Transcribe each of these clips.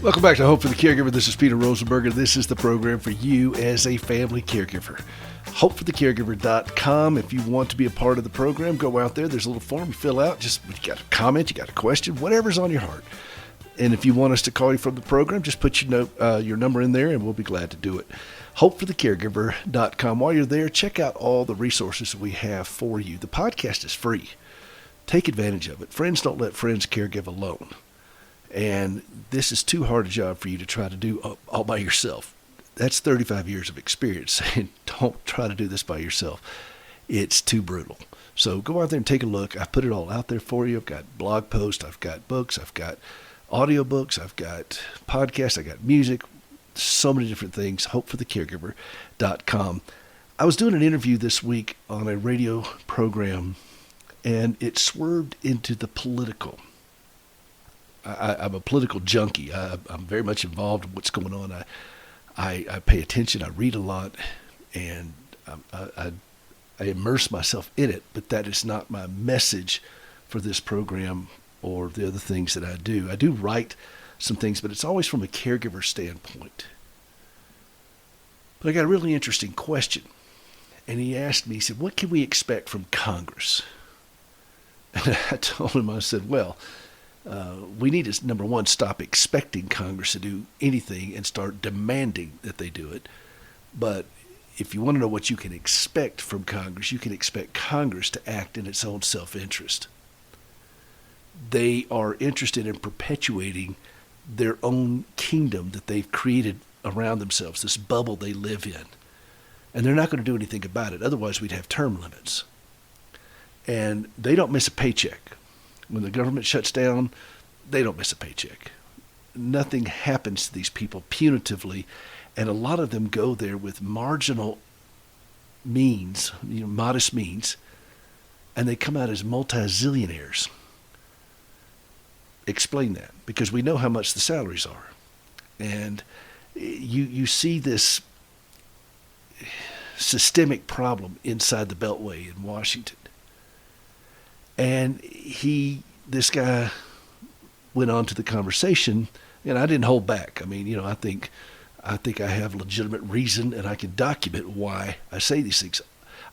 Welcome back to Hope for the Caregiver. This is Peter Rosenberger. This is the program for you as a family caregiver. HopeForTheCaregiver.com. If you want to be a part of the program, go out there. There's a little form you fill out. Just you got a comment, you got a question, whatever's on your heart. And if you want us to call you from the program, just put your number in there and we'll be glad to do it. HopeForTheCaregiver.com. While you're there, check out all the resources we have for you. The podcast is free. Take advantage of it. Friends don't let friends caregive alone. And this is too hard a job for you to try to do all by yourself. That's 35 years of experience. And don't try to do this by yourself. It's too brutal. So go out there and take a look. I put it all out there for you. I've got blog posts. I've got books. I've got audiobooks. I've got podcasts. I've got music. So many different things. HopeForTheCaregiver.com. I was doing an interview this week on a radio program, and it swerved into the political. I'm a political junkie. I'm very much involved in what's going on. I pay attention. I read a lot, and I immerse myself in it. But that is not my message for this program or the other things that I do. I do write some things, but it's always from a caregiver standpoint. But I got a really interesting question. And he asked me, he said, what can we expect from Congress? And I told him, I said, well, we need to, number one, stop expecting Congress to do anything and start demanding that they do it. But if you want to know what you can expect from Congress, you can expect Congress to act in its own self-interest. They are interested in perpetuating their own kingdom that they've created around themselves, this bubble they live in. And they're not going to do anything about it. Otherwise, we'd have term limits. And they don't miss a paycheck. When the government shuts down, they don't miss a paycheck. Nothing happens to these people punitively, and a lot of them go there with marginal means, modest means, and they come out as multi-zillionaires. Explain that, because we know how much the salaries are. And you see this systemic problem inside the Beltway in Washington. And this guy went on to the conversation, and I didn't hold back. I mean, I think I have legitimate reason, and I can document why I say these things.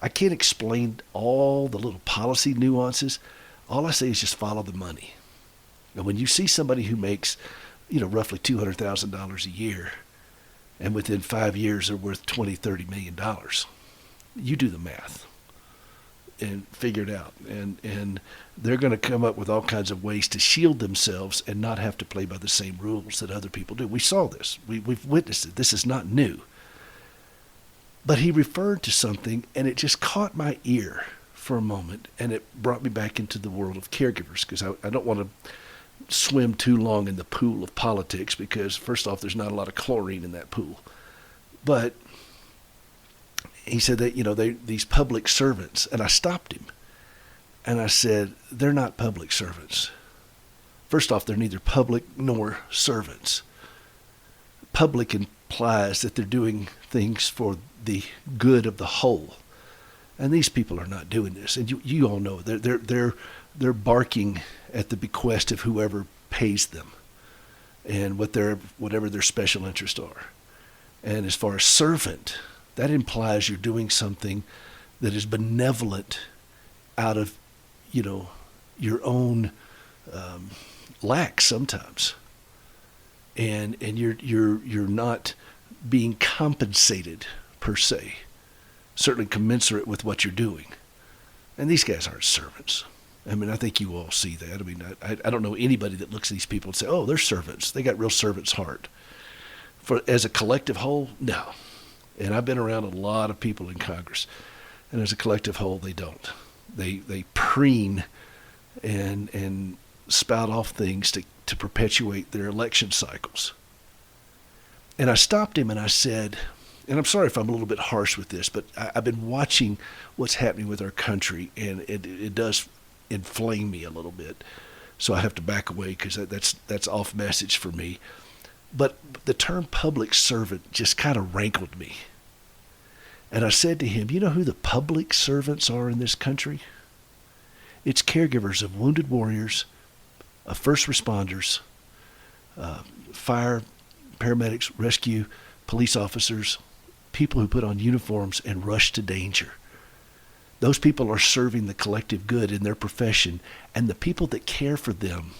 I can't explain all the little policy nuances. All I say is just follow the money. And when you see somebody who makes, roughly $200,000 a year, and within 5 years they're worth $20-30 million, you do the math and figure it out. And they're going to come up with all kinds of ways to shield themselves and not have to play by the same rules that other people do. We saw this. We've witnessed it. This is not new. But he referred to something, and it just caught my ear for a moment, and it brought me back into the world of caregivers, because I don't want to swim too long in the pool of politics, because first off, there's not a lot of chlorine in that pool. But he said that, these public servants, and I stopped him. And I said, they're not public servants. First off, they're neither public nor servants. Public implies that they're doing things for the good of the whole. And these people are not doing this. And you all know they're barking at the bequest of whoever pays them and whatever their special interests are. And as far as servant, that implies you're doing something that is benevolent out of, your own lack sometimes, and you're not being compensated per se, certainly commensurate with what you're doing. And these guys aren't servants. I mean, I think you all see that. I mean, I don't know anybody that looks at these people and say, oh, they're servants. They got real servant's heart. As a collective whole, no. And I've been around a lot of people in Congress, and as a collective whole, they don't. They preen and spout off things to perpetuate their election cycles. And I stopped him and I said, and I'm sorry if I'm a little bit harsh with this, but I've been watching what's happening with our country, and it does inflame me a little bit. So I have to back away, because that's off message for me. But the term public servant just kind of rankled me. And I said to him, you know who the public servants are in this country? It's caregivers of wounded warriors, of first responders, fire, paramedics, rescue, police officers, people who put on uniforms and rush to danger. Those people are serving the collective good in their profession, and the people that care for them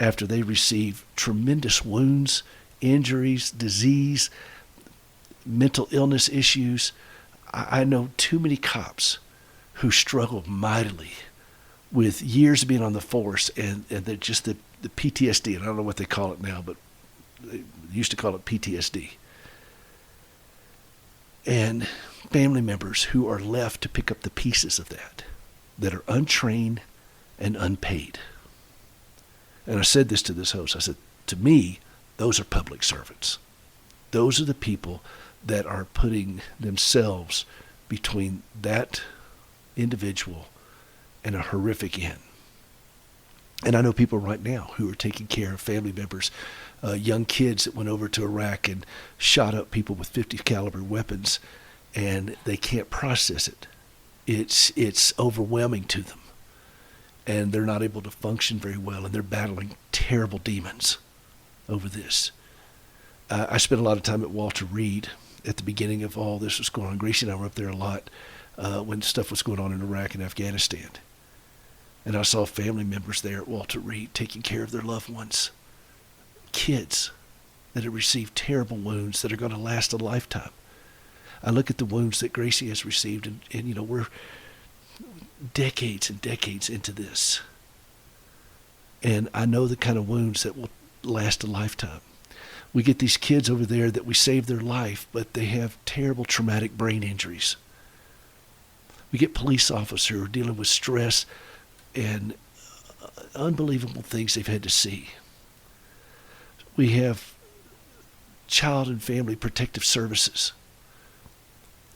after they receive tremendous wounds, injuries, disease, mental illness issues. I know too many cops who struggle mightily with years of being on the force and they're just the PTSD, and I don't know what they call it now, but they used to call it PTSD. And family members who are left to pick up the pieces of that are untrained and unpaid. And I said this to this host. I said, to me, those are public servants. Those are the people that are putting themselves between that individual and a horrific end. And I know people right now who are taking care of family members, young kids that went over to Iraq and shot up people with 50 caliber weapons, and they can't process it. It's overwhelming to them, and they're not able to function very well, and they're battling terrible demons over this. I spent a lot of time at Walter Reed at the beginning of all this was going on. Gracie and I were up there a lot when stuff was going on in Iraq and Afghanistan. And I saw family members there at Walter Reed taking care of their loved ones. Kids that have received terrible wounds that are going to last a lifetime. I look at the wounds that Gracie has received, and we're decades and decades into this. And I know the kind of wounds that will last a lifetime. We get these kids over there that we saved their life, but they have terrible traumatic brain injuries. We get police officers who are dealing with stress and unbelievable things they've had to see. We have child and family protective services.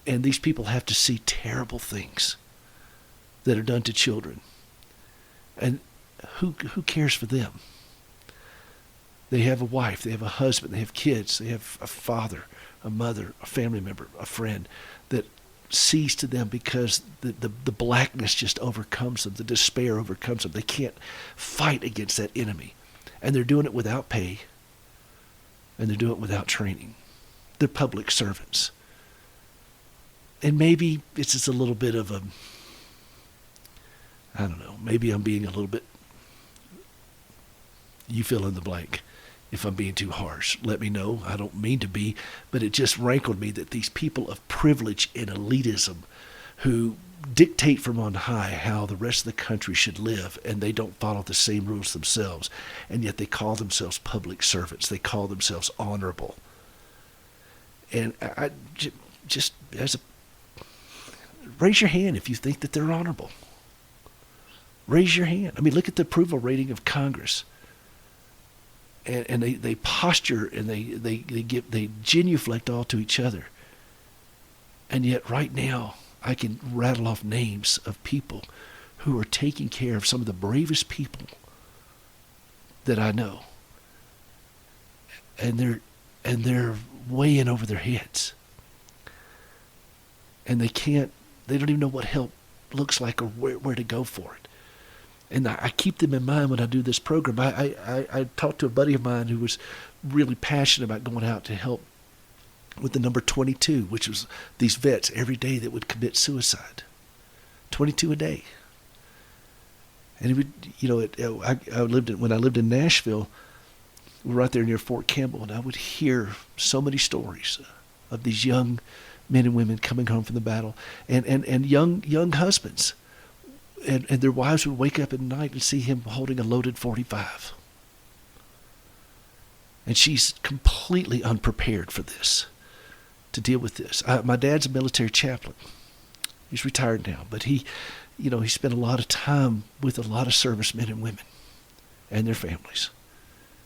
And these people have to see terrible things that are done to children. And who cares for them? They have a wife, they have a husband, they have kids, they have a father, a mother, a family member, a friend that sees to them because the blackness just overcomes them, the despair overcomes them. They can't fight against that enemy. And they're doing it without pay, and they're doing it without training. They're public servants. And maybe it's just a little bit of I don't know, maybe I'm being a little bit, you fill in the blank. If I'm being too harsh, let me know. I don't mean to be, but it just rankled me that these people of privilege and elitism who dictate from on high how the rest of the country should live, and they don't follow the same rules themselves, and yet they call themselves public servants. They call themselves honorable. And I just raise your hand if you think that they're honorable. Raise your hand. I mean, look at the approval rating of Congress. And they posture and they genuflect all to each other. And yet right now I can rattle off names of people who are taking care of some of the bravest people that I know. And they're way in over their heads. And they don't even know what help looks like or where to go for it. And I keep them in mind when I do this program. I talked to a buddy of mine who was really passionate about going out to help with the number 22, which was these vets every day that would commit suicide. 22 a day. And he would, when I lived in Nashville, we were right there near Fort Campbell, and I would hear so many stories of these young men and women coming home from the battle, and young husbands. And their wives would wake up at night and see him holding a loaded .45. And she's completely unprepared for this, to deal with this. My dad's a military chaplain. He's retired now, but he spent a lot of time with a lot of servicemen and women and their families.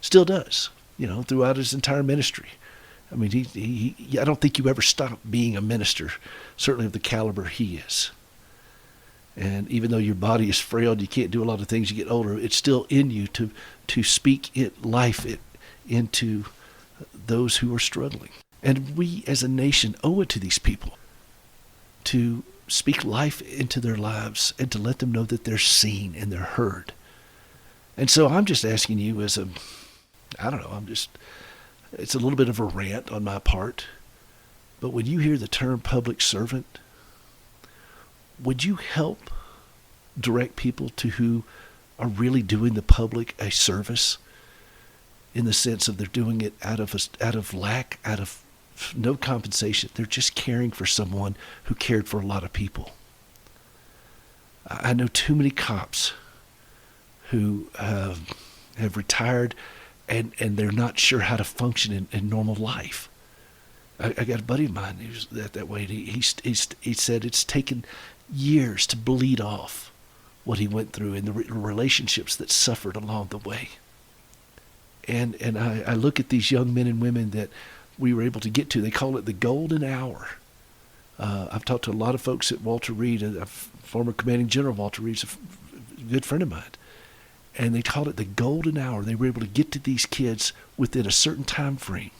Still does, throughout his entire ministry. I mean, I don't think you ever stop being a minister, certainly of the caliber he is. And even though your body is frail and you can't do a lot of things, you get older, it's still in you to speak life into those who are struggling. And we as a nation owe it to these people to speak life into their lives and to let them know that they're seen and they're heard. And so I'm just asking you I don't know, it's a little bit of a rant on my part, but when you hear the term public servant, would you help direct people to who are really doing the public a service, in the sense of they're doing it out of lack, out of no compensation. They're just caring for someone who cared for a lot of people. I know too many cops who have retired and they're not sure how to function in normal life. I got a buddy of mine who's that way. He said it's taken years to bleed off what he went through and the relationships that suffered along the way. And I look at these young men and women that we were able to get to. They call it the golden hour. I've talked to a lot of folks at Walter Reed. A former commanding general of Walter Reed's a good friend of mine. And they called it the golden hour. They were able to get to these kids within a certain time frame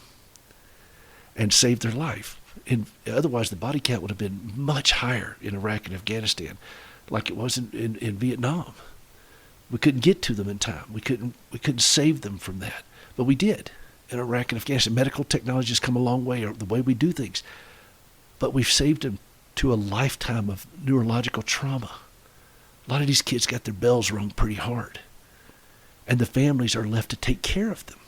and save their life. And otherwise, the body count would have been much higher in Iraq and Afghanistan, like it was in Vietnam. We couldn't get to them in time. We couldn't save them from that. But we did in Iraq and Afghanistan. Medical technology has come a long way, or the way we do things. But we've saved them to a lifetime of neurological trauma. A lot of these kids got their bells rung pretty hard. And the families are left to take care of them.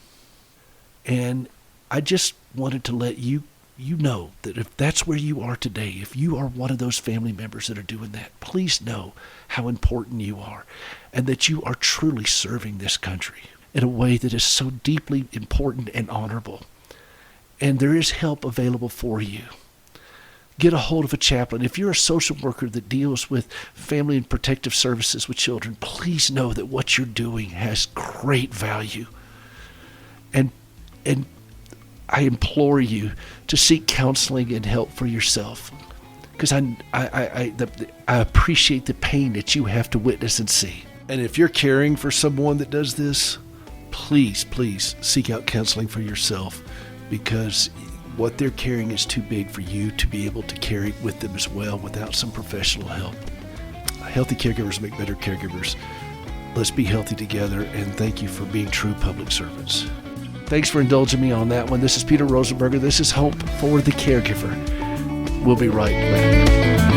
And I just wanted to let you know that if that's where you are today, if you are one of those family members that are doing that, please know how important you are and that you are truly serving this country in a way that is so deeply important and honorable. And there is help available for you. Get a hold of a chaplain. If you're a social worker that deals with family and protective services with children, please know that what you're doing has great value. And I implore you to seek counseling and help for yourself, because I appreciate the pain that you have to witness and see. And if you're caring for someone that does this, please seek out counseling for yourself, because what they're carrying is too big for you to be able to carry it with them as well without some professional help. Healthy caregivers make better caregivers. Let's be healthy together, and thank you for being true public servants. Thanks for indulging me on that one. This is Peter Rosenberger. This is Hope for the Caregiver. We'll be right back.